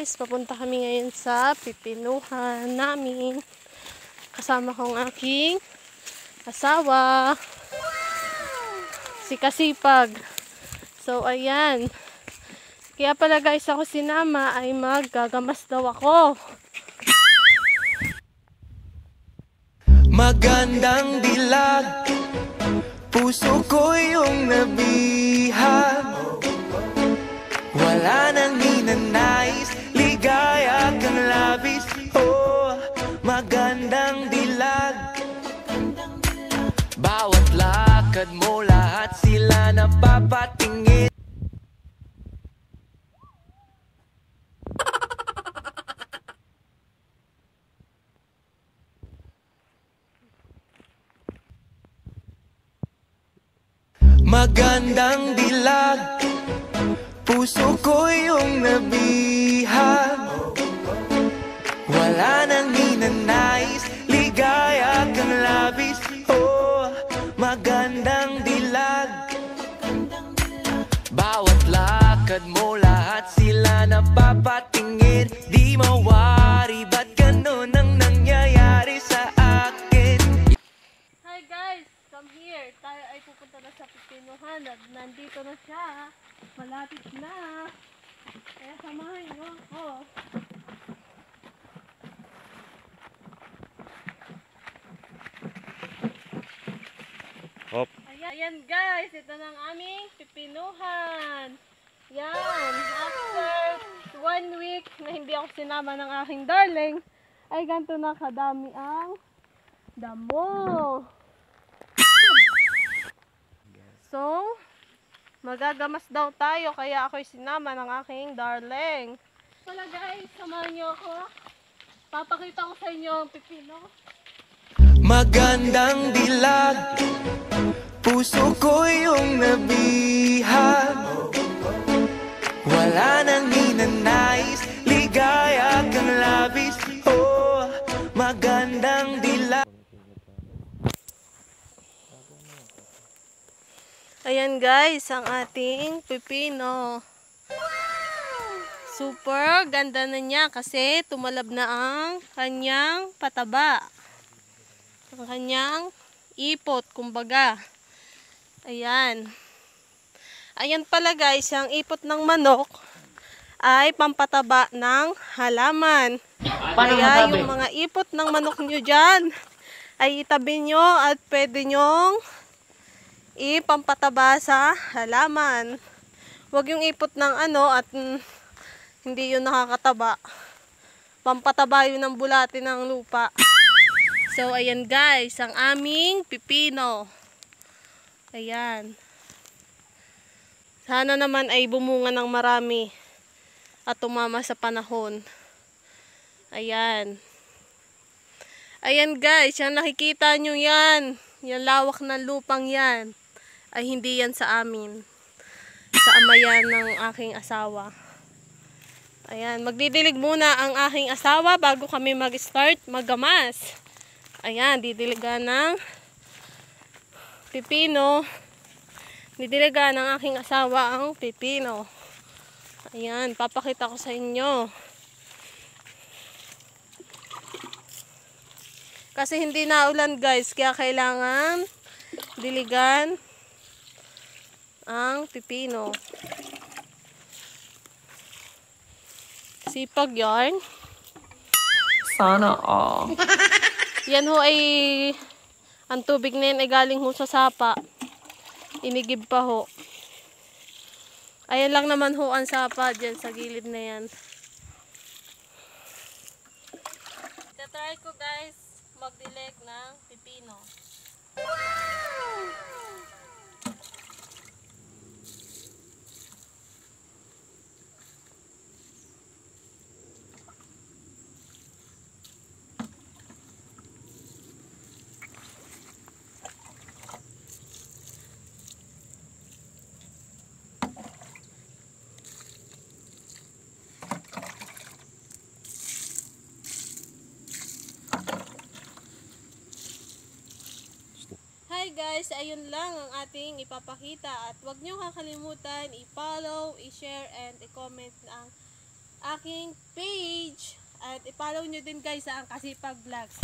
guys, papunta kami ngayon sa pipinuhan namin. Kasama ko ang aking asawa, si Kasipag. So ayan, kaya pala guys ako sinama ay maggagamas daw ako. Magandang dilag, puso ko yung nabihag. Wala nang ninanais, ligaya kang labis. Oh, magandang dilag. Bawat lakad mo, lahat sila napapatingin. Magandang dilag, puso ko yung nabihag. Wala nang ninanais, ligaya kang labis. Oh, magandang dilag. Bawat lakad mo, lahat sila napapatingin. Di mawari, ba't ganun ang nangyayari sa akin? Hi guys, come here. Tayo ay pupunta na sa pipinuhan at nandito na siya. Malapit na. Kaya samahan niyo ako. Hop. Ayan guys, ito na ang aming pipinuhan. Yan, after 1 week na hindi ako sinama ng aking darling, ay ganito na kadami ang damo. So, magagamas daw tayo kaya ako'y sinama ng aking darling. Wala guys, samahan niyo ako. Papakita ko sa inyo ang pipino. Magandang dilag, puso ko yung nabihag. Wala nang ninanais, ligaya kang labis. Oh, magandang dilag. Ayan guys, ang ating pipino. Super ganda na niya kasi tumalab na ang kanyang pataba. Ang kanyang ipot, kumbaga. Ayan. Ayan pala guys, ang ipot ng manok ay pampataba ng halaman. Kaya yung mga ipot ng manok nyo dyan ay itabi nyo at pwede nyong ipampataba sa halaman. Huwag yung ipot ng at hindi yun nakakataba. Pampataba yun ng bulati ng lupa. So ayan guys, ang aming pipino. Ayan. Sana naman ay bumunga ng marami at tumama sa panahon. Ayan. Ayan guys, yung nakikita nyo yan. Yung lawak ng lupang yan ay hindi yan sa amin. Sa amayan ng aking asawa. Ayan, magdidilig muna ang aking asawa bago kami mag-start maggamas. Ayan, didiligan ng pipino. Didiligan ng aking asawa ang pipino. Ayan, papakita ko sa inyo. Kasi hindi na ulan guys, kaya kailangan diligan ang pipino. Sipag yarn. Sana all. Yan ho ay, ang tubig na yan ay galing ho sa sapa. Inigib pa ho. Ayan lang naman ho ang sapa dyan sa gilid na yan. Tatry ko guys magdilig ng pipino. Hi guys, ayun lang ang ating ipapakita at huwag nyo kakalimutan i-follow, i-share and i-comment ang aking page. At i-follow nyo din guys sa Ang Kasipag Vlogs.